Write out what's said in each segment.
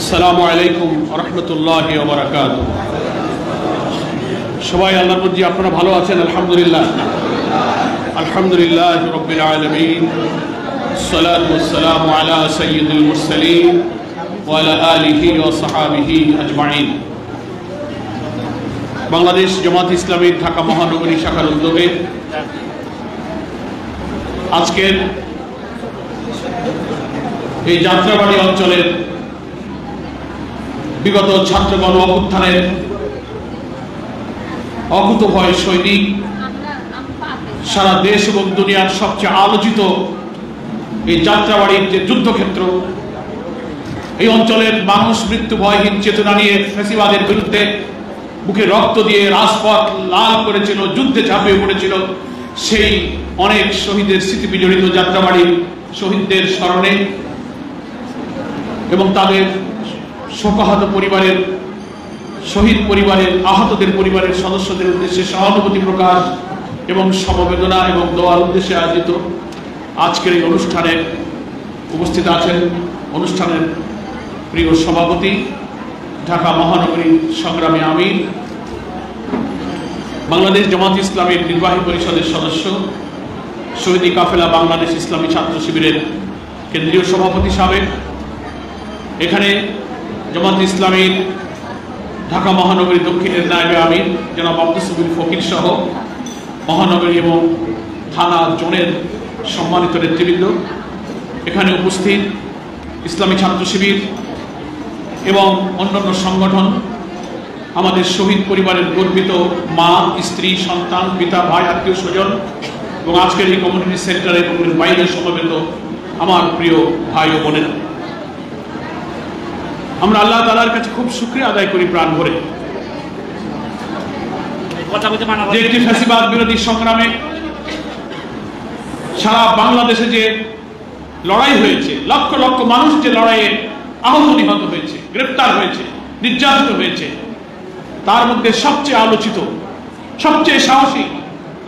আসসালামু আলাইকুম রহমতুল্লাহি ওয়া বারাকাতুহু। সবাই আল্লাহর মর্জি আপনারা ভালো আছেন? আলহামদুলিল্লাহ, আলহামদুলিল্লাহ রাব্বিল আলামিন। সালাতু ওয়াসসালামু আলা সাইয়্যিদিল মুরসালিন ওয়া আলা আলিহি ওয়া সাহাবিহি আজমাইন। বাংলাদেশ জামাত ইসলামী ঢাকা মহানগরী শাখার উদ্যোগে আজকের এই যাত্রাবাড়ি অঞ্চলের বিগত ছাত্র গণ অভ্যুত্থানের অকুতোভয় সৈনিক, সারা দেশ এবং দুনিয়ার সবচেয়ে আলোচিত এই যাত্রাবাড়ির যে যুদ্ধক্ষেত্র, এই অঞ্চলের মানুষ মৃত্যু ভয়হীন চেতনা নিয়ে ফ্যাসিবাদের বিরুদ্ধে বুকে রক্ত দিয়ে রাজপথ লাল করেছিল, যুদ্ধে ঝাঁপিয়ে পড়েছিল। সেই অনেক শহীদের স্মৃতি বিজড়িত যাত্রাবাড়ির শহীদদের স্মরণে এবং তাদের শোকাহত পরিবারের, শহীদ পরিবারের, আহতদের পরিবারের সদস্যদের উদ্দেশ্যে সহানুভূতি প্রকাশ এবং সমবেদনা এবং দোয়ার উদ্দেশ্যে আয়োজিত আজকের এই অনুষ্ঠানে উপস্থিত আছেন অনুষ্ঠানের প্রিয় সভাপতি, ঢাকা মহানগরী সংগ্রামী আমির, বাংলাদেশ জামাত ইসলামীর নির্বাহী পরিষদের সদস্য, শহীদি কাফেলা বাংলাদেশ ইসলামী ছাত্র শিবিরের কেন্দ্রীয় সভাপতি সাবেক, এখানে জামাত ইসলামীর ঢাকা মহানগরী দক্ষিণের নায়েবে আমির জনাব আব্দুস সাবির ফকির সহ মহানগরী এবং থানা জোনের সম্মানিত নেতৃবৃন্দ, এখানে উপস্থিত ইসলামী ছাত্র শিবির এবং অন্যান্য সংগঠন, আমাদের শহীদ পরিবারের গর্বিত মা, স্ত্রী, সন্তান, পিতা, ভাই, আত্মীয় স্বজন এবং আজকের এই কমিউনিটি সেন্টারে এবং বাইরে সমবেত আমার প্রিয় ভাই ও বোনেরা, আমরা আল্লাহ তাআলার কাছে খুব শুকরিয়া আদায় করি প্রাণ ভরে যে একটি ফ্যাসিবাদ বিরোধী সংগ্রামে সারা বাংলাদেশে যে লড়াই হয়েছে, লক্ষ লক্ষ মানুষ যে লড়াইয়ে আহত নিহত হয়েছে, গ্রেফতার হয়েছে, নির্যাতিত হয়েছে, তার মধ্যে সবচেয়ে আলোচিত, সবচেয়ে সাহসী,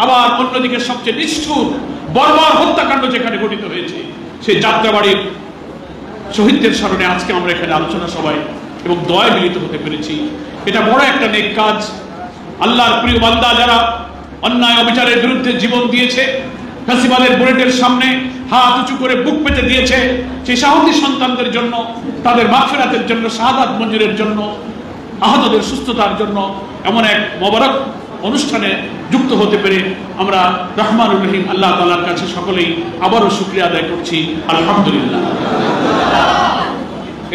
আবার অন্যদিকে সবচেয়ে নিষ্ঠুর বর্বর হত্যাকাণ্ড যেখানে ঘটিত হয়েছে, সেই যাত্রাবাড়ির শহীদদের স্মরণে আজকে আমরা এখানে আলোচনা সভায় এবং দোয়ায় মিলিত হতে পেরেছি। এটা বড় একটা নেক কাজ। আল্লাহর প্রিয় বান্দা যারা অন্যায় অবিচারের বিরুদ্ধে জীবন দিয়েছে, ফ্যাসিবাদের বুলেটের সামনে হাত উঁচু করে বুক পেতে দিয়েছে, সেই সাহসী সন্তানদের জন্য, তাদের মাগফিরাতের জন্য, শাহাদাত মঞ্জুরের জন্য, আহতদের সুস্থতার জন্য এমন এক মোবারক অনুষ্ঠানে যুক্ত হতে পেরে আমরা রহমানুর রহিম আল্লাহ তাআলার কাছে সকলেই আবারও শুকরিয়া আদায় করছি, আলহামদুলিল্লাহ।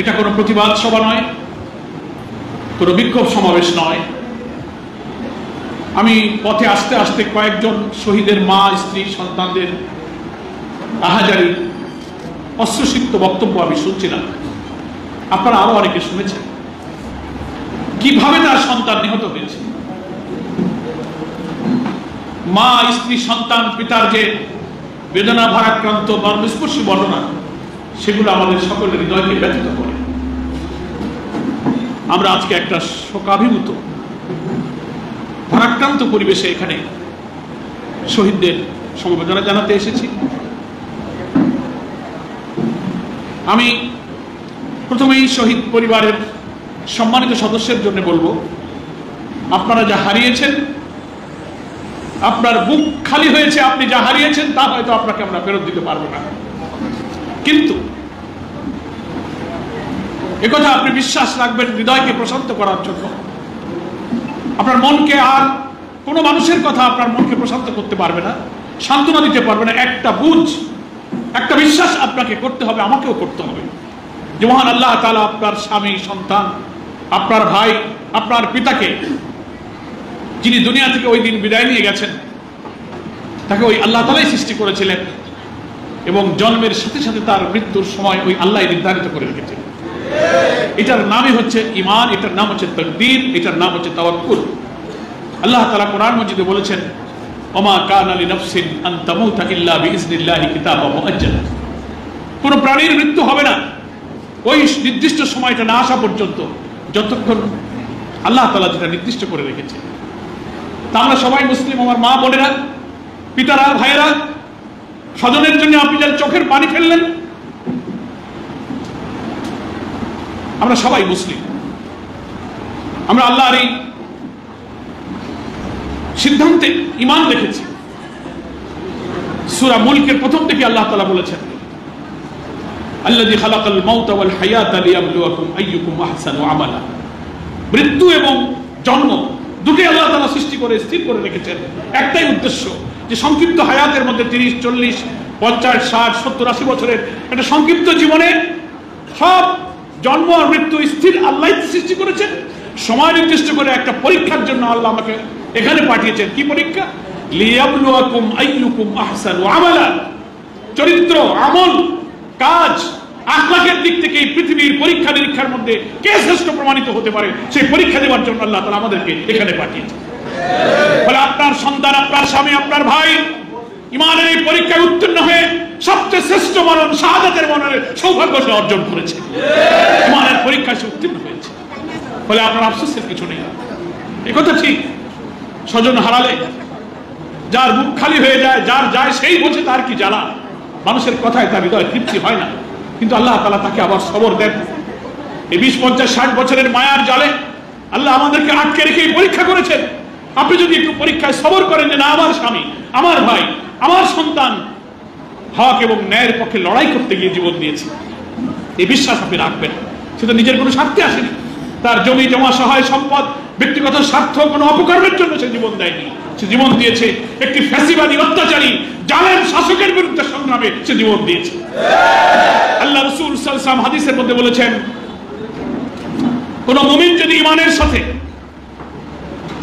এটা কোনো প্রতিবাদ সভা নয়, কোনো বিক্ষোভ সমাবেশ নয়। আমি পথে আসতে আসতে কয়েকজন শহীদের মা, স্ত্রী, সন্তানদের আহাজারি অশ্রুসিক্ত বক্তব্য আমি শুনছিলাম। আপনারা আরো অনেকে শুনেছেন কিভাবে তার সন্তান নিহত হয়েছে। মা, স্ত্রী, সন্তান, পিতার যে বেদনা ভারাক্রান্ত মর্মস্পর্শী বর্ণনা, সেগুলো আমাদের সকলের হৃদয়কে ব্যথিত করে। আমরা আজকে একটা শোকাভিভূত ভারাক্রান্ত পরিবেশে এখানে শহীদদের সমবেদনা জানাতে এসেছি। আমি প্রথমেই শহীদ পরিবারের সম্মানিত সদস্যের জন্য বলবো, আপনারা যা হারিয়েছেন, আপনার বুক খালি হয়েছে, আপনি যা হারিয়েছেন তা হয়তো আপনাকে আমরা ফেরত দিতে পারবো না, কিন্তু একথা আপনি বিশ্বাস রাখবেন হৃদয়কে প্রশান্ত করার জন্য। আপনার মনকে, আর কোনো মানুষের কথা আপনার মনকে প্রশান্ত করতে পারবে না, সান্ত্বনা দিতে পারবে না। একটা বুঝ, একটা বিশ্বাস আপনাকে করতে হবে, আমাকেও করতে হবে যে মহান আল্লাহ তাআলা আপনার স্বামী, সন্তান, আপনার ভাই, আপনার পিতাকে, যিনি দুনিয়া থেকে ওই দিন বিদায় নিয়ে গেছেন, তাকে ওই আল্লাহ তাআলাই সৃষ্টি করেছিলেন এবং জন্মের সাথে সাথে তার মৃত্যুর সময় ওই আল্লাহ নির্ধারিত করে রেখেছেন। এটার নামই হচ্ছে ঈমান, এটার নাম হচ্ছে তাকদীর, এটার নাম হচ্ছে তাওয়াক্কুল। আল্লাহ তাআলা কোরআন মাজিদে বলেছেন, ওমা কানা লিনাফসিন আন তামুতা ইল্লা বিইজনিল্লাহি কিতাবাম মুআজ্জালা। কোন প্রাণীর মৃত্যু হবে না ওই নির্দিষ্ট সময়টা না আসা পর্যন্ত, যতক্ষণ আল্লাহ তাআলা যেটা নির্দিষ্ট করে রেখেছে। তা আমরা সবাই মুসলিম, আমার মা বোনেরা, পিতারা, ভাইয়েরা, স্বজনের জন্য আপনি যারা চোখের পানি ফেললেন, আমরা সবাই মুসলিম, আমরা আল্লাহর এই সিদ্ধান্তে ঈমান রেখেছি। সূরা মুলকের প্রথম থেকে আল্লাহ তাআলা বলেছেন, আল্লাযী খালাকাল মাউতা ওয়াল হায়াতা লিয়াবলুয়াকুম আইয়ুকুম আহসানু আমালা। মৃত্যু এবং জন্ম দুটোই আল্লাহ তাআলা সৃষ্টি করে স্থির করে রেখেছেন, একটাই উদ্দেশ্য যে সংক্ষিপ্ত হায়াতের মধ্যে 30, 40, 50, 60, 70, 80 বছরের একটা সংক্ষিপ্ত জীবনে সব জন্ম আর মৃত্যু স্থির আল্লাহ সৃষ্টি করেছেন। সময় নির্দিষ্ট করে একটা পরীক্ষার জন্য আল্লাহ আমাকে এখানে পাঠিয়েছেন। কি পরীক্ষা? লিয়াবলুয়াকুম আইয়ুকুম আহসানু আমালা। চরিত্র, আমল, কাজ, আখলাকের দিক থেকে এই পৃথিবীর পরীক্ষা নিরীক্ষার মধ্যে কে শ্রেষ্ঠ প্রমাণিত হতে পারে সেই পরীক্ষা দেওয়ার জন্য আল্লাহ তাআলা আমাদেরকে এখানে পাঠিয়েছেন। ফলে আপনার সন্তান, আপনার স্বামী, আপনার ভাই ঈমানের এই পরীক্ষায় উত্তীর্ণ হয়ে সবচেয়ে শ্রেষ্ঠ মরণ, শাহাদাতের মরণের সৌভাগ্য সে অর্জন করেছে। ঈমানের পরীক্ষায় সে উত্তীর্ণ হয়েছে। ফলে আপনার আফসোসের কিছু নেই। একথা ঠিক, স্বজন হারালে যার বুক খালি হয়ে যায়, যার যায় সেই বোঝে তার কি জ্বালা। মানুষের কথায় তার হৃদয় তৃপ্তি হয় না, কিন্তু আল্লাহ তাআলা তাকে আবার সবর দেন। এই 20, 50, 60 বছরের মায়ার জালে আল্লাহ আমাদেরকে আটকে রেখে পরীক্ষা করেছেন। আপনি যদি একটু পরীক্ষায় সবর করেন যে না, আমার স্বামী, আমার ভাই, আমার সন্তান হক এবং ন্যায়ের পক্ষে লড়াই করতে গিয়ে জীবন দিয়েছে, এই বিশ্বাস আপনি রাখবেন। সে তো নিজের কোনো স্বার্থে আসেনি, তার জমি জমা, সহায় সম্পদ, ব্যক্তিগত স্বার্থ, কোনো অপকর্মের জন্য সে জীবন দেয়নি। সে জীবন দিয়েছে একটি ফ্যাসিবাদী, অত্যাচারী, জালেম শাসকের বিরুদ্ধে সংগ্রামে সে জীবন দিয়েছে। আল্লাহ রাসূল সাল্লাল্লাহু আলাইহি ওয়াসাল্লাম হাদিসের মধ্যে বলেছেন, কোন মুমিন যদি ঈমানের সাথে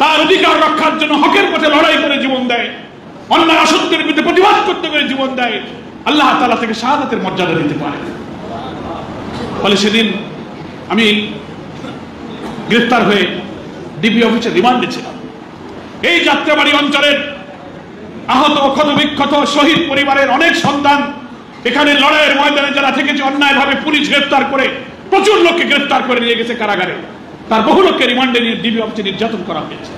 তার অধিকার রক্ষার জন্য হকের পথে লড়াই করে জীবন দেয়, অন্যায় অসত্যের বিরুদ্ধে প্রতিবাদ করতে করে জীবন দেয়, আল্লাহ তাআলা তাকে শাহাদাতের মর্যাদা দিতে পারে। ফলে সেদিন আমি গ্রেফতার হয়ে ডিবি অফিসে রিমান্ডে ছিলাম। এই যাত্রাবাড়ি অঞ্চলের আহত, ক্ষতবিক্ষত, শহীদ পরিবারের অনেক সন্তান এখানে লড়াইয়ের ময়দানে যারা থেকেছে, অন্যায়ভাবে পুলিশ গ্রেফতার করে প্রচুর লোককে গ্রেফতার করে নিয়ে গেছে কারাগারে। তার বহু লোককে রিমান্ডে নিয়ে ডিবি অফিসে নির্যাতন করা হয়েছে।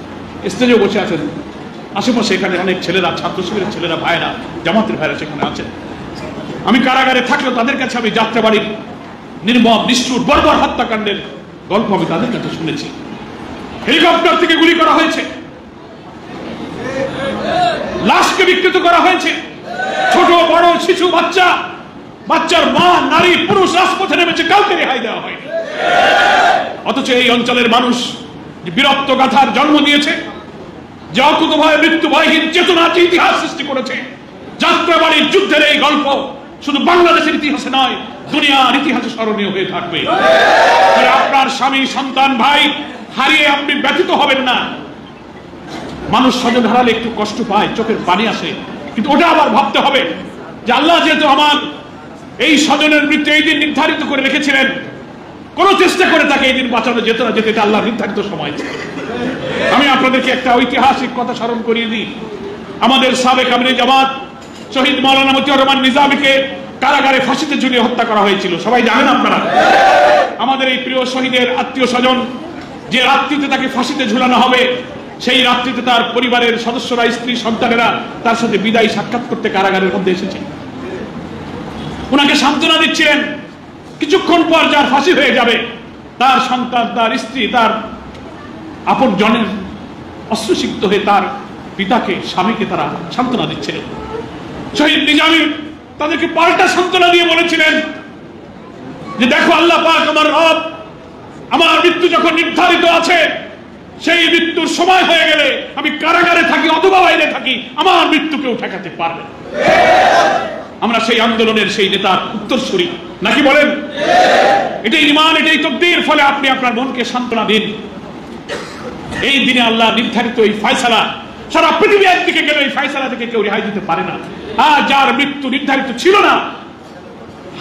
স্টেজেও বসে আছেন আশেপাশে এখানে অনেক ছেলেরা, ছাত্র শিবিরের ছেলেরা, ভাইরা, জামাতের ভাইরা সেখানে আছেন। আমি কারাগারে থাকলেও তাদের কাছে আমি যাত্রাবাড়ির নির্মম, নিষ্ঠুর, বর্বর হত্যাকাণ্ডের গল্প আমি তাদের কাছে শুনেছি। হেলিকপ্টার থেকে গুলি করা হয়েছে, লাশকে বিকৃত করা হয়েছে, ছোট বড়, শিশু, বাচ্চা, বাচ্চার মা, নারী, পুরুষ রাজপথে নেমেছে, কাউকে রেহাই দেওয়া হয়নি। অথচ এই অঞ্চলের মানুষ যে বীরত্ব গাথার জন্ম দিয়েছে, যে অকুতভয় মৃত্যু ভয়হীন চেতনা, যে ইতিহাস সৃষ্টি করেছে, যাত্রাবাড়ির যুদ্ধের এই গল্প শুধু বাংলাদেশের ইতিহাসে নয়, দুনিয়ার ইতিহাসে স্মরণীয় হয়ে থাকবে। আপনার স্বামী, সন্তান, ভাই হারিয়ে আপনি ব্যথিত হবেন না। মানুষ স্বজন হারালে একটু কষ্ট পায়, চোখের পানি আসে, কিন্তু ওটা আবার ভাবতে হবে যে আল্লাহ যেহেতু আমার এই স্বজনের মৃত্যু এই দিন নির্ধারিত করে রেখেছিলেন, কোন চেষ্টা করে তাকে এই দিন বাঁচানো যেত না, যেতে আল্লাহ নির্ধারিত সময় ছিল। আমি আপনাদেরকে একটা ঐতিহাসিক কথা স্মরণ করিয়ে দিই। আমাদের সাবেক আমিরে জামাত শহীদ মাওলানা মতিউর রহমান নিজামীকে কারাগারে ফাঁসিতে ঝুলিয়ে হত্যা করা হয়েছিল, সবাই জানেন আপনারা। আমাদের এই প্রিয় শহীদের আত্মীয় স্বজন যে রাত্রিতে তাকে ফাঁসিতে ঝুলানো হবে, সেই রাত্রিতে তার পরিবারের সদস্যরা, স্ত্রী, সন্তানেরা তার সাথে বিদায়ী সাক্ষাৎ করতে কারাগারের মধ্যে এসেছে। ওনাকে সান্ত্বনা দিচ্ছিলেন। কিছুক্ষণ পর যার ফাঁসি হয়ে যাবে, তার সন্তান, তার স্ত্রী, তার আপন জনের অশ্রুসিক্ত হয়ে তার পিতাকে, স্বামীকে তারা সান্ত্বনা দিচ্ছিলেন। শহীদ নিজামী তাদেরকে পাল্টা সান্ত্বনা দিয়ে বলেছিলেন যে দেখো আল্লাহ পাক আমার রব, আমার মৃত্যু যখন নির্ধারিত আছে, সেই মৃত্যুর সময় হয়ে গেলে আমি কারাগারে থাকি অথবা বাইরে থাকি, আমার মৃত্যু কেউ ঠেকাতে পারবে না। আমরা সেই আন্দোলনের সেই নেতার উত্তরসূরি নাকি বলেন? এটাই ঈমান, এটাই তাকদীর। ফলে আপনি আপনার মনকে সান্ত্বনা দিন। এই দিনে আল্লাহ নির্ধারিত এই ফয়সালা, সারা পৃথিবী একদিকে গেলে এই ফয়সালা থেকে কেউ রেহাই দিতে পারে না। আর যার মৃত্যু নির্ধারিত ছিল না,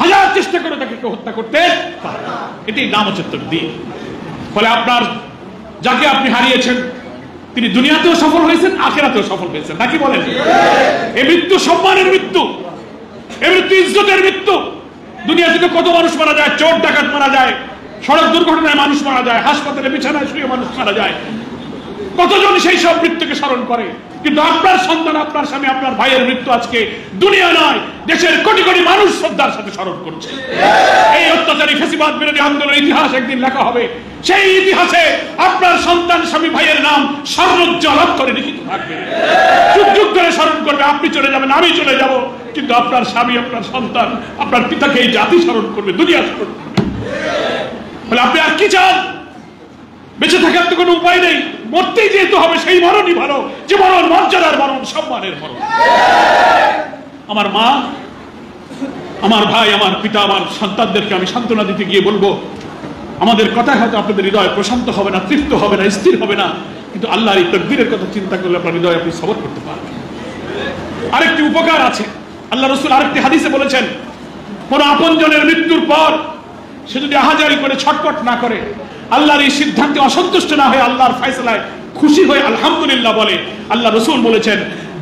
হাজার চেষ্টা করে তাকে কেউ হত্যা করতে পারে না। এটাই নাম হচ্ছে তাকদীর। ফলে আপনার যাকে আপনি হারিয়েছেন, তিনি দুনিয়াতেও সফল হয়েছেন, আখিরাতেও সফল হয়েছেন নাকি বলেন? এই মৃত্যু সম্মানের মৃত্যু, এই মৃত্যু ইজ্জতের মৃত্যু। দুনিয়া থেকে কত মানুষ মারা যায়, চোর ডাকাত মারা যায়, সড়ক দুর্ঘটনায় মানুষ মারা যায়, হাসপাতালে বিছানায় শুয়ে মানুষ মারা যায়। কতজন সেই সব মৃত্যুকে স্মরণ করে? কিন্তু আপনার সন্তান, আপনার স্বামী, আপনার ভাইয়ের মৃত্যু আজকে দুনিয়া নয়, দেশের কোটি কোটি মানুষ শ্রদ্ধার সাথে স্মরণ করছে। এই অত্যাচারী ফ্যাসিবাদ বিরোধী আন্দোলনের ইতিহাস একদিন লেখা হবে। সেই ইতিহাসে আপনার সন্তান, স্বামী, ভাইয়ের নাম স্বর্ণোজ্জ্বল অক্ষরে লিখিত থাকবে। যুগ যুগ ধরে স্মরণ করবে। আপনি চলে যাবেন, আমি চলে যাব, কিন্তু আপনার স্বামী, আপনার সন্তান, আপনার পিতাকে এই জাতি স্মরণ করবে, দুনিয়া স্মরণ করবে। বলে আপনি আর কি চান? বেঁচে থাকার তো কোনো উপায় নেই, মরতেই যেতে হবে। সেই মরণই ভালো, যে মরণ মর্যাদার মরণ, সম্মানের মরণ। আমার মা, আমার ভাই, আমার পিতা, আমার সন্তানদেরকে আমি সান্ত্বনা দিতে গিয়ে বলবো, আমাদের কথায় হয়তো আপনাদের হৃদয় প্রশান্ত হবে না, তৃপ্ত হবে না, স্থির হবে না, কিন্তু আল্লাহর এই তকদীরের কথা চিন্তা করলে আপনার হৃদয় আপনি সবর করতে পারবেন। আরেকটি উপকার আছে। আল্লাহ রাসূল আরেকটি হাদিসে বলেছেন, কোন আপনজনের মৃত্যুর পর সে যদি আহাজারি করে ছটফট না করে, আল্লাহর এই সিদ্ধান্তে অসন্তুষ্ট না হয়ে আল্লাহর ফয়সালায় খুশি হয়ে আলহামদুলিল্লাহ বলে, আল্লাহ রাসূল বলেছেন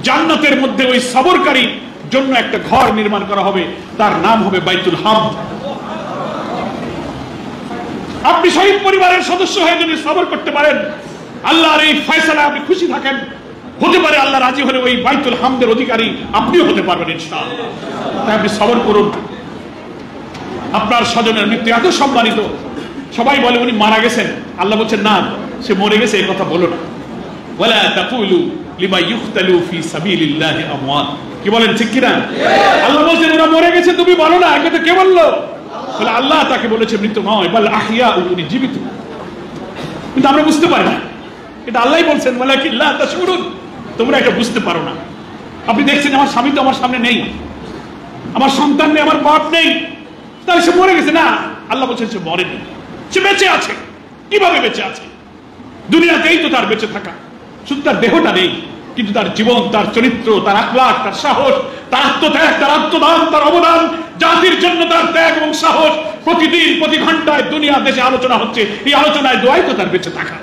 জান্নাতের মধ্যে ওই সবরকারী জন্য একটা ঘর নির্মাণ করা হবে, তার নাম হবে বাইতুল হামদ। আপনি শহীদ পরিবারের সদস্য হয়ে যদি সবর করতে পারেন, আল্লাহর এই ফয়সালায় আপনি খুশি থাকেন, হতে পারে আল্লাহ রাজি হলে ওই বাইতুল হামদের অধিকারী আপনিও হতে পারবেন ইনশাআল্লাহ। তাই আপনি সবর করুন। আপনার স্বজনের মৃত্যু এত সম্মানিত, সবাই বলে উনি মারা গেছেন, আল্লাহ বলছেন না, সে মরে গেছে, এই কথা বলো না। ওয়ালা তাকুলু লিমা ইউকতালু ফি সাবিলিল্লাহি আমওয়াত। কি বলেন ঠিক কিনা? আল্লাহ বলছেন ওরা মরে গেছে, তুমি বলো না, এই কথা কে বললো? বলে আল্লাহ তাকে বলেছে মৃত নয়, বল আহিয়া, উনি জীবিত। কিন্তু আমরা বুঝতে পারি না, এটা আল্লাহই বলছেন, ওয়ালাকিন লা তাশউরুন, তোমরা এটা বুঝতে পারো না। আপনি দেখছেন আমার স্বামী তো আমার সামনে নেই, আমার সন্তান নেই, আমার বাপ নেই, তাহলে সে মরে গেছে না? আল্লাহ বলছেন সে মরেনি, সে বেঁচে আছে। কিভাবে বেঁচে আছে? দুনিয়াতেই তো তার বেঁচে থাকা, শুধু তার দেহটা নেই, কিন্তু তার জীবন, তার চরিত্র, তার আখলাক, তার সাহস, তার আত্মত্যাগ, তার আত্মদান, তার অবদান, জাতির জন্য তার ত্যাগ এবং সাহস প্রতিদিন প্রতি ঘন্টায় দুনিয়া দেশে আলোচনা হচ্ছে। এই আলোচনায় দোয়াই তো তার বেঁচে থাকা।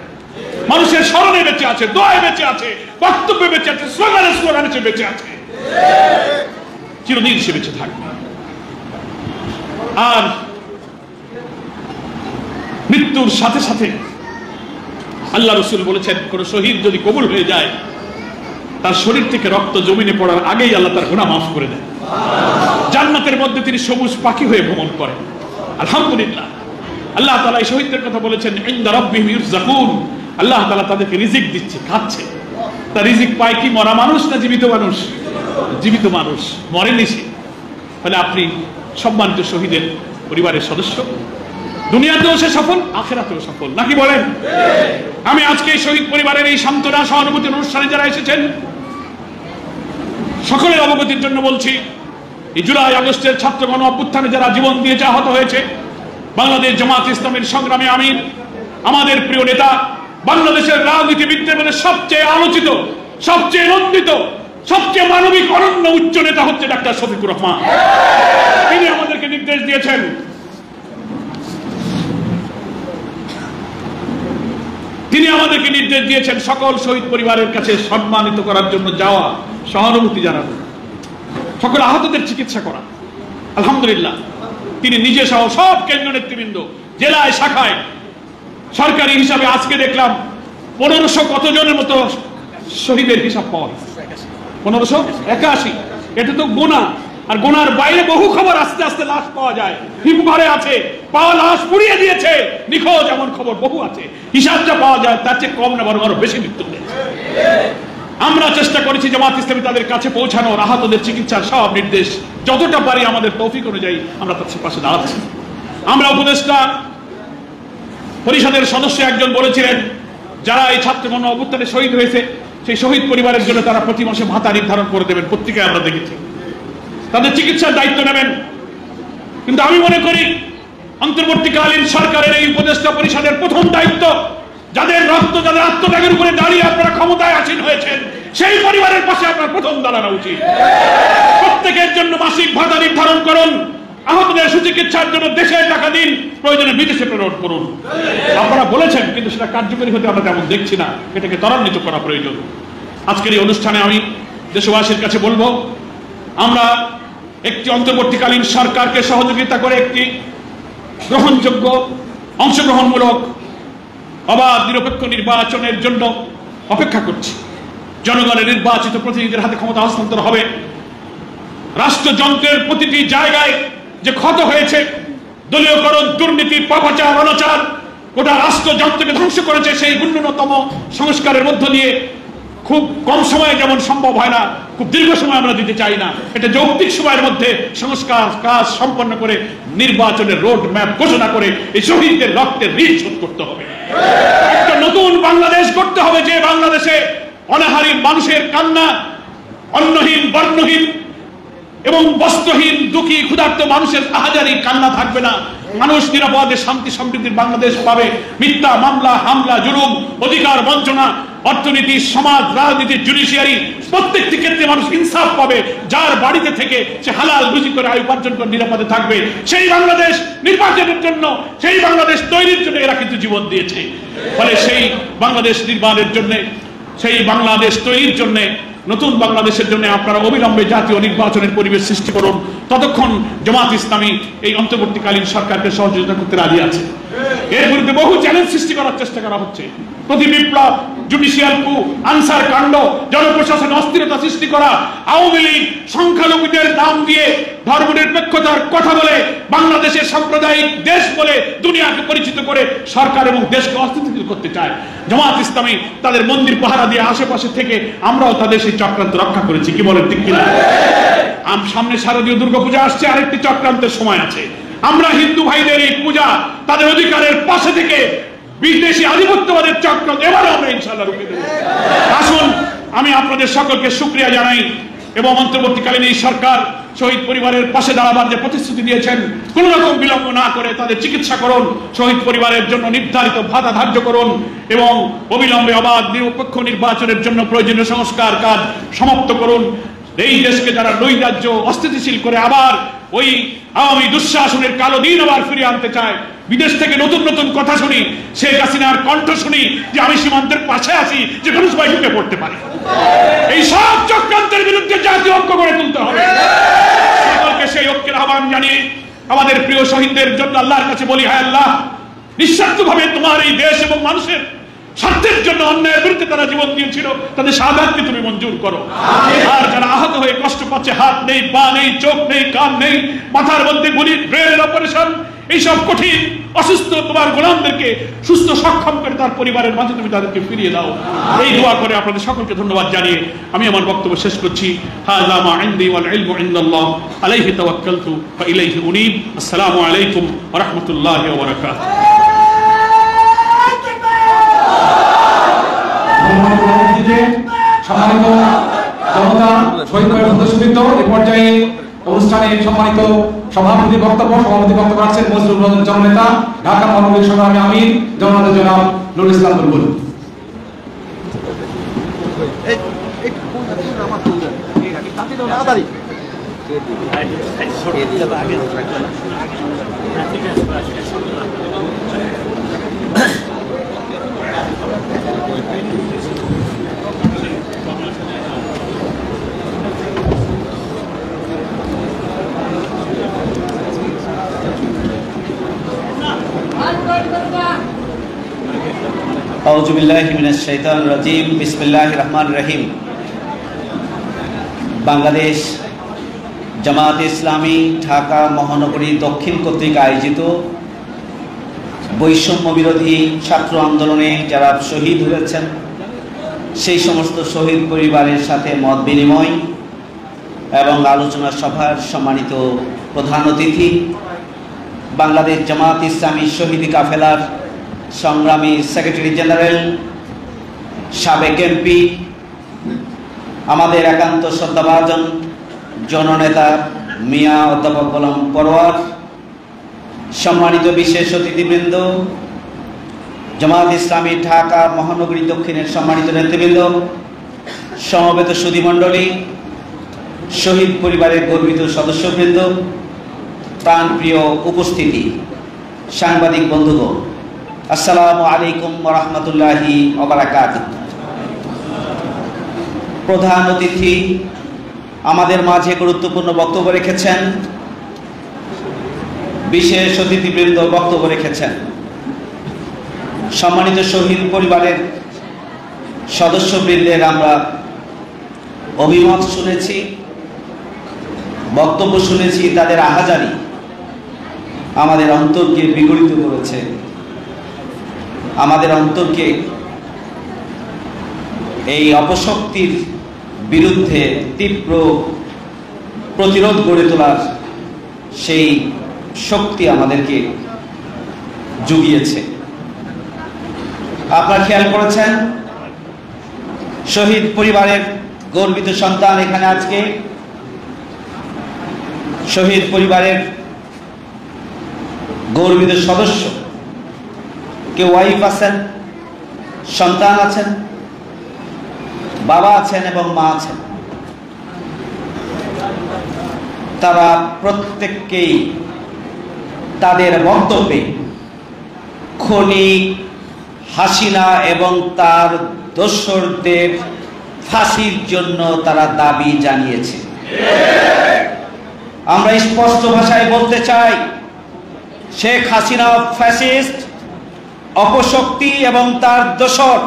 মানুষের স্মরণে বেঁচে আছে, দোয়ায় বেঁচে আছে, বক্তব্যে বেঁচে আছে, স্লোগানে স্লোগানে সে বেঁচে আছে, চিরদিন সে বেঁচে থাকবে। আর মৃত্যুর সাথে সাথে আল্লাহ রাসূল বলেছেন, কোন শহীদ যদি কবুল হয়ে যায়, তার শরীর থেকে রক্ত জমিনে পড়ার আগেই আল্লাহ তার গুনাহ মাফ করে দেন। জান্নাতের মধ্যে তিনি সবুজ পাখি হয়ে ভ্রমণ করেন। আলহামদুলিল্লাহ। আল্লাহ তাআলা এই শহীদদের কথা বলেছেন, ইনদা রাব্বিহিম ইরযাকুন, আল্লাহ তাআলা তাদেরকে রিজিক দিচ্ছে, খাচ্ছে। তার রিজিক পায় কি মরা মানুষ না জীবিত মানুষ? জীবিত মানুষ, মরেনি সে। তাহলে আপনি সম্মানিত শহীদের পরিবারের সদস্য, দুনিয়াতেও সে সফল, আখিরাতেও সফল, নাকি বলেন? আমি আজকে এই শহীদ পরিবারের এই সান্ত্বনা সহানুভূতির অনুষ্ঠানে যারা এসেছেন সকলের অবগতির জন্য বলছি, এই জুলাই আগস্টের ছাত্র গণ অভ্যুত্থানে যারা জীবন দিয়ে আহত হয়েছে, বাংলাদেশ জামাত ইসলামের সংগ্রামী আমির, আমাদের প্রিয় নেতা, বাংলাদেশের রাজনীতিবিদদের মধ্যে সবচেয়ে আলোচিত, সবচেয়ে নন্দিত, সবচেয়ে মানবিক অনন্য উচ্চ নেতা হচ্ছে ডাক্তার শফিকুর রহমান। তিনি আমাদেরকে নির্দেশ দিয়েছেন, সকল শহীদ পরিবারের কাছে সম্মানিত করার জন্য যাওয়া, সহানুভূতি জানানো, সকল আহতদের চিকিৎসা করা। আলহামদুলিল্লাহ তিনি নিজে সহ সব কেন্দ্র নেতৃবৃন্দ, জেলায়, শাখায়, সরকারি হিসাবে আজকে দেখলাম 1500 কতজনের মতো শহীদের হিসাব পাওয়া গেছে। 1581। এটা তো গোনা, আর গোনার বাইরে বহু খবর আস্তে আস্তে লাশ পাওয়া যায়। হিমঘরে আছে, পাওয়া লাশ পুড়িয়ে দিয়েছে, নিখোঁজ এমন খবর বহু আছে। হিসাবটা পাওয়া যায় তার চেয়ে কম না, বরং আরো বেশি মৃত্যু হয়েছে। আমরা চেষ্টা করেছি জামাত ইসলামী তাদের কাছে পৌঁছানোর, আহতদের চিকিৎসার সব নির্দেশ যতটা পারি আমাদের তৌফিক অনুযায়ী আমরা তাদের পাশে দাঁড়াচ্ছি। আমরা উপদেষ্টা পরিষদের সদস্য একজন বলেছিলেন, যারা এই ছাত্র গণ অভ্যুত্থানে শহীদ হয়েছে সেই শহীদ পরিবারের জন্য তারা প্রতি মাসে ভাতা নির্ধারণ করে দেবেন। পত্রিকায় আমরা দেখেছি, তাদের চিকিৎসার দায়িত্ব নেবেন। কিন্তু আমি মনে করি অন্তর্বর্তীকালীন সরকারের এই উপদেষ্টা পরিষদের প্রথম দায়িত্ব, যাদের রক্ত, যাদের আত্মত্যাগের উপরে দাঁড়িয়ে আপনারা ক্ষমতায় আসীন হয়েছেন, সেই পরিবারের পাশে আপনার প্রথম দাঁড়ানো উচিত। প্রত্যেকের জন্য মাসিক ভাতা নির্ধারণ করুন, আহতদের সুচিকিৎসার জন্য দেশের টাকা দিন, প্রয়োজনে বিদেশে প্রেরণ করুন। আপনারা বলেছেন, কিন্তু সেটা কার্যকরী হতে আমরা তেমন দেখছি না। এটাকে ত্বরান্বিত করা প্রয়োজন। আজকের এই অনুষ্ঠানে আমি দেশবাসীর কাছে বলবো, আমরা একটি অন্তর্বর্তীকালীন সরকারকে সহযোগিতা করে একটি গ্রহণযোগ্য, অংশগ্রহণমূলক, অবাধ, নিরপেক্ষ নির্বাচনের জন্য অপেক্ষা করছি। জনগণের নির্বাচিত প্রতিনিধিদের হাতে ক্ষমতা হস্তান্তর হবে। রাষ্ট্রযন্ত্রের প্রতিটি জায়গায় যে ক্ষত হয়েছে, দলীয়করণ, দুর্নীতি, পাপাচার, অনাচার গোটা রাষ্ট্রযন্ত্রকে ধ্বংস করেছে, সেই ন্যূনতম সংস্কারের মধ্য দিয়ে খুব কম সময়ে যেমন সম্ভব হয় না, খুব দীর্ঘ সময় আমরা দিতে চাই না, এটা যৌক্তিক সময়ের মধ্যে সংস্কার কাজ সম্পন্ন করে নির্বাচনের রোড ম্যাপ ঘোষণা করে এই শহীদদের রক্তের ঋণ শোধ করতে হবে। একটা নতুন বাংলাদেশ করতে হবে, যে বাংলাদেশে অনাহারী মানুষের কান্না, অন্নহীন, বর্ণহীন এবং বস্ত্রহীন, দুঃখী, ক্ষুধার্ত মানুষের আহাজারি কান্না থাকবে না। মানুষ নিরাপদে শান্তি সমৃদ্ধির বাংলাদেশ পাবে। মিথ্যা মামলা, হামলা, জুলুম, অধিকার বঞ্চনা, অর্থনীতি, সমাজ, রাজনীতি, জুডিশিয়ারি প্রত্যেকটি ক্ষেত্রে মানুষ ইনসাফ পাবে। যার বাড়িতে থেকে সে হালাল রুজি করে আয় উপার্জন করে নিরাপদে থাকবে। সেই বাংলাদেশ নির্বাচনের জন্য, সেই বাংলাদেশ তৈরির জন্য এরা কিন্তু জীবন দিয়েছে। ফলে সেই বাংলাদেশ নির্মাণের জন্য, সেই বাংলাদেশ তৈরির জন্য, নতুন বাংলাদেশের জন্য আপনারা অবিলম্বে জাতীয় নির্বাচনের পরিবেশ সৃষ্টি করুন। ততক্ষণ জামাত ইসলামী এই অন্তর্বর্তীকালীন সরকারকে সহযোগিতা করতে রাজি আছে। এর বিরুদ্ধে বহু চ্যালেঞ্জ সৃষ্টি করার চেষ্টা করা হচ্ছে। প্রতি বিপ্লব, জুডিশিয়াল কু, আনসার কাণ্ড, জনপ্রশাসনে অস্থিরতা সৃষ্টি করা, আওয়ামী লীগ সংখ্যালঘুদের নাম দিয়ে ধর্মনিরপেক্ষতার কথা বলে বাংলাদেশের সাম্প্রদায়িক দেশ বলে দুনিয়াকে পরিচিত করে সরকার এবং দেশকে অস্থিতিশীল করতে চায়। জামাত ইসলামী তাদের মন্দির পাহারা দিয়ে আশেপাশে থেকে আমরাও তাদের সেই চক্রান্ত রক্ষা করেছি। কি বলেন, ঠিক কিনা? সামনে শারদীয় দুর্গাপূজা আসছে, আরেকটি চক্রান্তের সময় আছে। আমরা হিন্দু ভাইদের এই পূজা, তাদের অধিকারের পাশে থেকে বিদেশি আধিপত্যবাদের চক্রান্ত এবারে আমরা ইনশাআল্লাহ রুখে দেব। আসুন, আমি আপনাদের সকলকে শুকরিয়া জানাই এবং অন্তর্বর্তীকালীন এই সরকার শহীদ পরিবারের পাশে দাঁড়াবার যে প্রতিশ্রুতি দিয়েছেন, কোন রকম বিলম্ব না করে তাদের চিকিৎসা করুন, শহীদ পরিবারের জন্য নির্ধারিত ভাতা ধার্য করুন এবং অবিলম্বে অবাধ নিরপেক্ষ নির্বাচনের জন্য প্রয়োজনীয় সংস্কার কাজ সমাপ্ত করুন। এই দেশকে যারা নৈরাজ্য অস্থিতিশীল করে আবার ওই আওয়ামী দুঃশাসনের কালো দিন আবার ফিরিয়ে আনতে চায়, বিদেশ থেকে নতুন নতুন কথা শুনি, শেখ হাসিনার কণ্ঠ শুনি যে আমি সীমান্তের পাশে আছি, যে কোনো সময় ঢুকে পড়তে পারে। এই সব চক্রান্তের বিরুদ্ধে জাতীয় ঐক্য গড়ে তুলতে হবে। সকলকে সেই ঐক্যের আহ্বান জানিয়ে আমাদের প্রিয় শহীদদের জন্য আল্লাহর কাছে বলি, হায় আল্লাহ, নিঃস্বার্থভাবে তোমার এই দেশ এবং মানুষের স্বার্থের জন্য অন্যায়ের বিরুদ্ধে তারা জীবন দিয়েছিল, তাদের শাহাদাতকে তুমি মঞ্জুর করো। আর যারা আহত হয়ে কষ্ট পাচ্ছে, হাত নেই, পা নেই, চোখ নেই, কান নেই, মাথার মধ্যে গুলি, ব্রেনের অপারেশন, এইসব কঠিন অসুস্থ তোমার গোলামদেরকে সুস্থ সক্ষম করে তার পরিবারের মাঝে তুমি তাদেরকে ফিরিয়ে দাও। এই দোয়া করে আপনাদের সকলকে ধন্যবাদ জানিয়ে আমি আমার বক্তব্য শেষ করছি। হাযা মা ইনদি ওয়াল ইলমু ইনদাল্লাহ আলাইহি তাওয়াক্কালতু ওয়া ইলাইহি উনীব। আসসালামু আলাইকুম ওয়া রাহমাতুল্লাহি ওয়া বারাকাতুহু। সম্মানিত জনতা, শহীদ পরিবারের সদস্যবৃন্দ, এ পর্যায়ে অনুষ্ঠানে সম্মানিত সভাপতি বক্তব্য রাখছেন মজলুর রহমান জননেতা, ঢাকা মহানগরীর সংগ্রামী আমির জননেতা জনাব নুরুল ইসলাম বুলবুল। আউযু বিল্লাহি মিনাশ শাইতানির রাজীম। বিসমিল্লাহির রহমানির রহিম। বাংলাদেশ জামায়াতে ইসলামী ঢাকা মহানগরী দক্ষিণ কর্তৃক আয়োজিত বৈষম্য বিরোধী ছাত্র আন্দোলনে যারা শহীদ হয়েছেন সেই সমস্ত শহীদ পরিবারের সাথে মত বিনিময় এবং আলোচনা সভার সম্মানিত প্রধান অতিথি, বাংলাদেশ জামায়াতে ইসলামী শহীদি কাফেলার সংগ্রামী সেক্রেটারি জেনারেল, সাবেক এমপি, আমাদের একান্ত শ্রদ্ধাভাজন জননেতা মিয়া অধ্যাপক গোলাম পরোয়ার, সম্মানিত বিশেষ অতিথিবৃন্দ, জামায়াতে ইসলামী ঢাকা মহানগরী দক্ষিণের সম্মানিত নেতৃবৃন্দ, সমবেত সুধীমণ্ডলী, শহীদ পরিবারের গর্বিত সদস্যবৃন্দ, প্রাণপ্রিয় উপস্থিতি, সাংবাদিক বন্ধুগণ, আসসালামু আলাইকুম ওয়া রাহমাতুল্লাহি ওয়া বারাকাতুহু। প্রধান অতিথি আমাদের মাঝে গুরুত্বপূর্ণ বক্তব্য রেখেছেন, বিশেষ অতিথিবৃন্দ বক্তব্য রেখেছেন, সম্মানিত শহীদ পরিবারের সদস্যবৃন্দের আমরা অভিমত শুনেছি, বক্তব্য শুনেছি, তাদের আহাজারি আমাদের অন্তরকে বিগলিত করেছে, আমাদের অন্তরকে এই অপশক্তির বিরুদ্ধে তীব্র প্রতিরোধ গড়ে তোলার সেই শক্তি আমাদেরকে জুগিয়েছে। আপনারা খেয়াল করেছেন, শহীদ পরিবারের গর্বিত সন্তান এখানে আজকে, শহীদ পরিবারের গর্বিত সদস্য, কেউ ওয়াইফ আছেন, সন্তান আছেন, বাবা আছেন এবং মা আছেন। তারা প্রত্যেককেই তাদের বক্তব্যে খনি হাসিনা এবং তার দোসরদের ফাঁসির জন্য তারা দাবি জানিয়েছে। আমরা স্পষ্ট ভাষায় বলতে চাই, শেখ হাসিনা ফ্যাসিস্ট, অপশক্তি এবং তার দোসর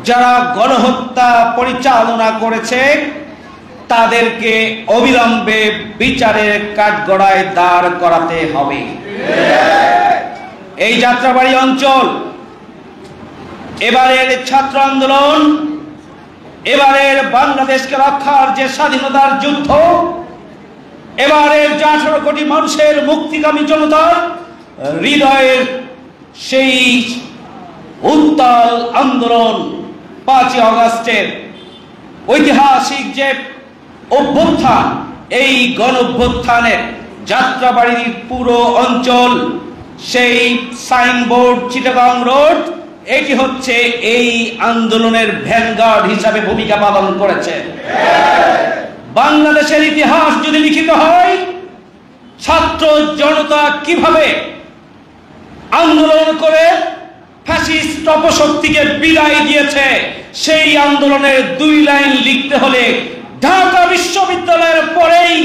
যারা গণহত্যা পরিচালনা করেছে তাদেরকে অবিলম্বে বিচারের কাঠগড়ায় দাঁড় করাতে হবে। এই যাত্রাবাড়ি অঞ্চল, এবারের ছাত্র আন্দোলন, এবারের বাংলাদেশকে রক্ষার যে স্বাধীনতার যুদ্ধ, এবারের 18 কোটি মানুষের মুক্তিকামী জনতার হৃদয়ের সেই উত্তাল আন্দোলন, 5ই আগস্টের ঐতিহাসিক যে অভ্যুত্থান, এই গণ অভ্যুত্থানের যাত্রাবাড়ির পুরো অঞ্চল, সেই সাইনবোর্ড চিটাগাং রোড, এটি হচ্ছে এই আন্দোলনের ভ্যানগার্ড হিসাবে ভূমিকা পালন করেছে। বাংলাদেশের ইতিহাস যদি লিখিত হয়, ছাত্র জনতা কিভাবে আন্দোলন করে ফ্যাসিস্ট অপশক্তিকে বিদায় দিয়েছে, সেই আন্দোলনের 2 লাইন লিখতে হলে ঢাকা বিশ্ববিদ্যালয়ের পরেই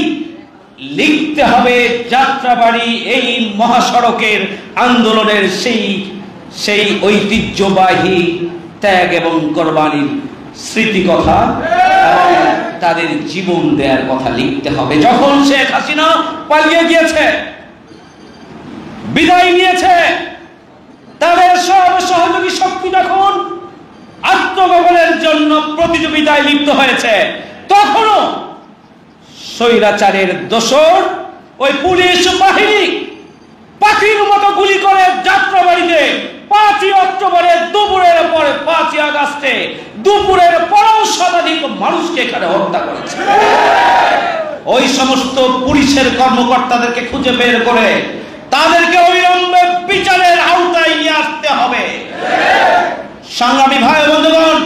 লিখতে হবে যাত্রাবাড়ি এই মহাসড়কের আন্দোলনের সেই ঐতিহ্যবাহী ত্যাগ এবং কোরবানির স্মৃতি কথা এবং তাদের জীবন দেওয়ার কথা লিখতে হবে। যখন শেখ হাসিনা পালিয়ে গিয়েছে, বিদায় নিয়েছে, তাদের সব সহযোগী শক্তি যখন আত্মগোপনের জন্য প্রতিযোগিতায় লিপ্ত হয়েছে, তখনও স্বৈরাচারের দোসর ওই পুলিশ বাহিনী পাখির মতো গুলি করে যাত্রাবাড়িতে 5ই অক্টোবরের দুপুরের পরে 5ই আগস্টে দুপুরের পরেও শতাধিক মানুষকে এখানে হত্যা করেছে। ওই সমস্ত পুলিশের কর্মকর্তাদেরকে খুঁজে বের করে তাদেরকে অবিলম্বে বিচারের আওতায় নিয়ে আসতে হবে। সংগ্রামী ভাই বন্ধুগণ,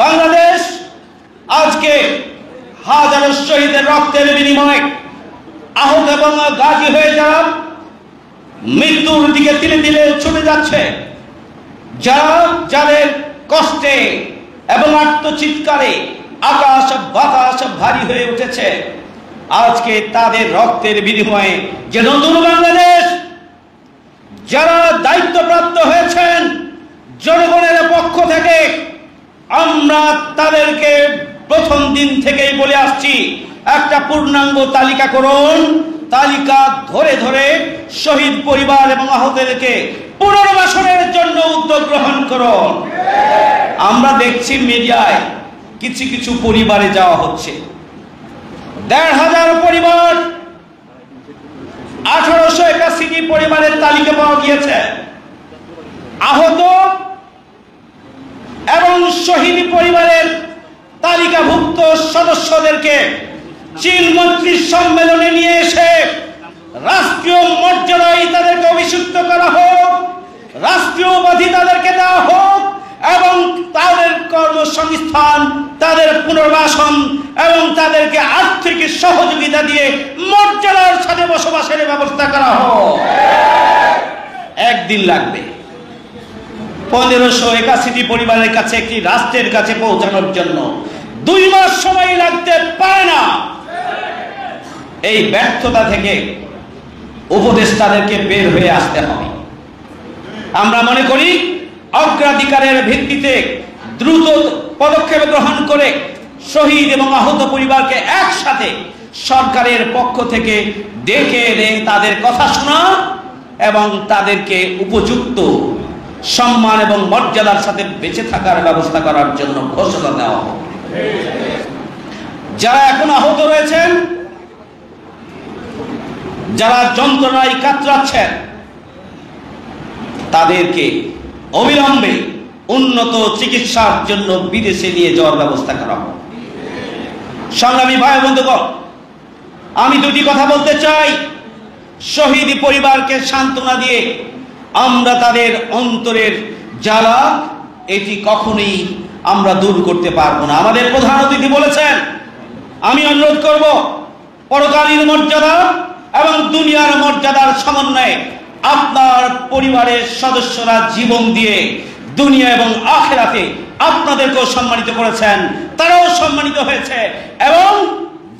বাংলাদেশ আজকে হাজারো শহীদের রক্তের বিনিময়ে আহত এবং গাজী হয়ে যারা মৃত্যুর দিকে ধীরে ধীরে ছুটে যাচ্ছে, যারা যাদের কষ্টে এবং আত্মচিৎকারে আকাশ বাতাস ভারী হয়ে উঠেছে, আজকে তাদের রক্তের বিনিময়ে যে নতুন বাংলাদেশ যারা দায়িত্বপ্রাপ্ত হয়েছেন জনগণের পক্ষ থেকে, আমরা তাদেরকে প্রথম দিন থেকেই বলে আসছি, একটা পূর্ণাঙ্গ তালিকা করুন, তালিকা ধরে ধরে শহীদ পরিবার এবং আহতদেরকে পুনর্বাসনের জন্য উদ্যোগ গ্রহণ করুন। আমরা দেখছি মিডিয়ায় কিছু কিছু পরিবারে যাওয়া হচ্ছে, 1,500 পরিবার, 1881টি পরিবারের তালিকা পাওয়া গিয়েছে। আহত এবং শহীদ পরিবারের তালিকাভুক্ত সদস্যদেরকে চীন মন্ত্রী সম্মেলনে নিয়ে এসে রাষ্ট্রীয় মর্যাদায় তাদেরকে অভিষিক্ত করা হোক, রাষ্ট্রীয় উপাধি তাদেরকে দেওয়া হোক এবং তাদের কর্মসংস্থান, তাদের পুনর্বাসন এবং তাদেরকে আর্থিক সহযোগিতা দিয়ে মর্যাদার সাথে বসবাসের ব্যবস্থা করা হোক। একদিন লাগবে 1581টি পরিবারের কাছে একটি রাষ্ট্রের কাছে পৌঁছানোর জন্য 2 মাস সময় লাগতে পারে না। এই ব্যর্থতা থেকে উপদেষ্টাদেরকে বের হয়ে আসতে হবে। আমরা মনে করি অগ্রাধিকারের ভিত্তিতে দ্রুত পদক্ষেপ গ্রহণ করে শহীদ এবং আহত পরিবারকে একসাথে সরকারের পক্ষ থেকে ডেকে এনে তাদের কথা শোনা এবং তাদেরকে উপযুক্ত সম্মান এবং মর্যাদার সাথে বেঁচে থাকার ব্যবস্থা করার জন্য ঘোষণা দেওয়া হবে। যারা এখন আহত রয়েছেন, যারা যন্ত্রণায় কাতরাচ্ছেন, তাদেরকে অবিলম্বে উন্নত চিকিৎসার জন্য বিদেশে নিয়ে যাওয়ার ব্যবস্থা করা হবে। সংগ্রামী ভাই বন্ধুগণ, আমি দুটি কথা বলতে চাই। শহীদ পরিবারকে সান্ত্বনা দিয়ে আমরা তাদের অন্তরের জ্বালা এটি কখনোই আমরা দূর করতে পারবো না। আমাদের প্রধান অতিথি বলেছেন, আমি অনুরোধ করব পরকালীন মর্যাদা এবং দুনিয়ার মর্যাদার সমন্বয়ে আপনার পরিবারের সদস্যরা জীবন দিয়ে দুনিয়া এবং আখিরাতে আপনাদেরকেও সম্মানিত করেছেন, তারাও সম্মানিত হয়েছে এবং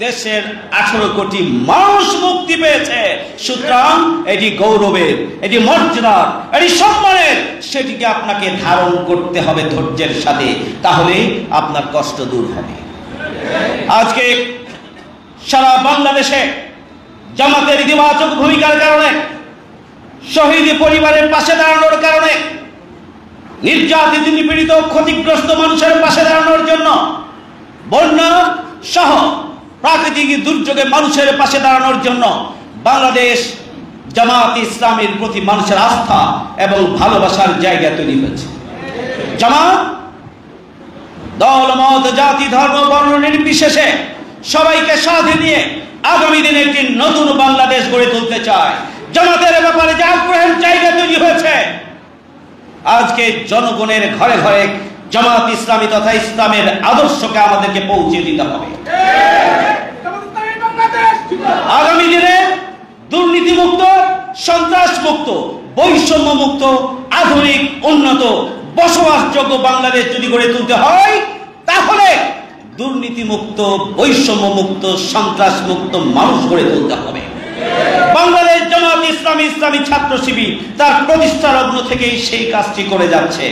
দেশের 18 কোটি মানুষ মুক্তি পেয়েছে। সুতরাং এটি গৌরবের, এটি মর্যাদার, এটি সম্মানের। সেটিকে আপনাকে ধারণ করতে হবে ধৈর্যের সাথে, তাহলে আপনার কষ্ট দূর হবে। আজকে সারা বাংলাদেশে জামাতের ইতিবাচক ভূমিকার কারণে, শহীদ পরিবারের পাশে দাঁড়ানোর কারণে, নির্যাতিত নিপীড়িত ক্ষতিগ্রস্ত মানুষের পাশে দাঁড়ানোর জন্য, বন্যা সহ প্রাকৃতিক দুর্যোগে মানুষের পাশে দাঁড়ানোর জন্য বাংলাদেশ জামাত ইসলামের প্রতি মানুষের আস্থা এবং ভালোবাসার জায়গা তৈরি হয়েছে। জামাত দল মত জাতি ধর্ম বর্ণ নির্বিশেষে সবাইকে সাথে নিয়ে আগামী দিনে একটি নতুন বাংলাদেশ গড়ে তুলতে চায়। জামাতের ব্যাপারে যে আগ্রহের জায়গা তৈরি হয়েছে, আজকে জনগণের ঘরে ঘরে জামাত ইসলামী তথা ইসলামের আদর্শকে আমাদেরকে পৌঁছে দিতে হবে। আগামী দিনে দুর্নীতিমুক্ত, সন্ত্রাসমুক্ত, বৈষম্য মুক্ত, আধুনিক, উন্নত, বসবাসযোগ্য বাংলাদেশ যদি গড়ে তুলতে হয়, তাহলে দুর্নীতিমুক্ত, বৈষম্য মুক্ত, সন্ত্রাসমুক্ত মানুষ গড়ে তুলতে হবে। বাংলাদেশ জামাত ইসলামী, ইসলামী ছাত্র শিবির তার প্রতিষ্ঠা লগ্ন থেকেই সেই কাজটি করে যাচ্ছে।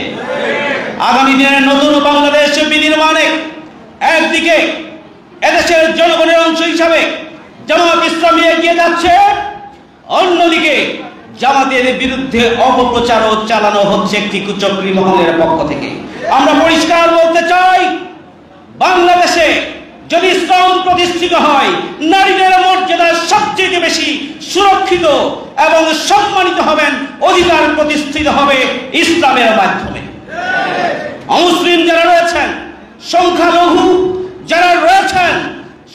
আগামী দিনের নতুন বাংলাদেশ বিনির্মাণে একদিকে এদেশের জনগণের অংশ হিসাবে জামাত ইসলামী এগিয়ে যাচ্ছে, অন্যদিকে জামাতের বিরুদ্ধে অপপ্রচারও চালানো হচ্ছে একটি কুচক্রী মহলের পক্ষ থেকে। আমরা পরিষ্কার বলতে চাই, বাংলাদেশে যদি ইসলাম প্রতিষ্ঠিত হয়, নারীদের মর্যাদা সবচেয়ে বেশি সুরক্ষিত এবং সম্মানিত হবেন, অধিকার প্রতিষ্ঠিত হবে ইসলামের মাধ্যমে। অমুসলিম যারা রয়েছেন, সংখ্যালঘু যারা রয়েছেন,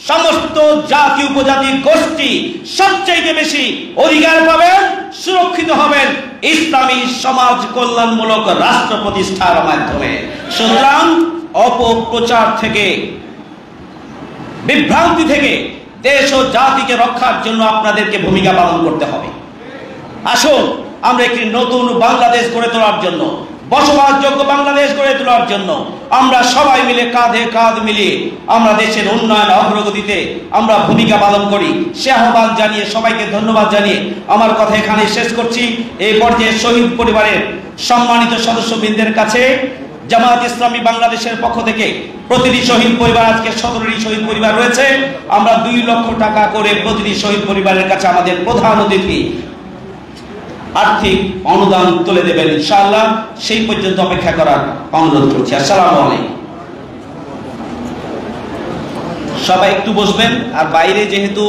সমস্ত জাতি উপজাতি গোষ্ঠী সবচেয়ে বেশি অধিকার পাবেন, সুরক্ষিত হবেন ইসলামী সমাজ কল্যাণমূলক রাষ্ট্র প্রতিষ্ঠার মাধ্যমে। সুতরাং অপপ্রচার থেকে, বিভ্রান্তি থেকে দেশ ও জাতিকে রক্ষার জন্য আপনাদেরকে ভূমিকা পালন করতে হবে। আসুন আমরা একটি নতুন বাংলাদেশ গড়ে তোলার জন্য, বসবাসযোগ্য বাংলাদেশ গড়ে তোলার জন্য আমরা সবাই মিলে কাঁধে কাঁধ মিলিয়ে আমরা দেশের উন্নয়ন অগ্রগতিতে আমরা ভূমিকা পালন করি। সে আহ্বান জানিয়ে, সবাইকে ধন্যবাদ জানিয়ে আমার কথা এখানে শেষ করছি। এই পর্যায়ে শহীদ পরিবারের সম্মানিত সদস্যবৃন্দের কাছে জামাত ইসলামী বাংলাদেশের পক্ষ থেকে প্রতিটি শহীদ পরিবার, আজকে 17টি শহীদ পরিবার রয়েছে, আমরা 2 লক্ষ টাকা করে প্রতিটি শহীদ পরিবারের কাছে আমাদের প্রধান অতিথি আর্থিক অনুদান তুলে দেবেন ইনশাআল্লাহ। সেই পর্যন্ত অপেক্ষা করার অনুরোধ করছি। আসসালামু আলাইকুম। সবাই একটু বসবেন, আর বাইরে যেহেতু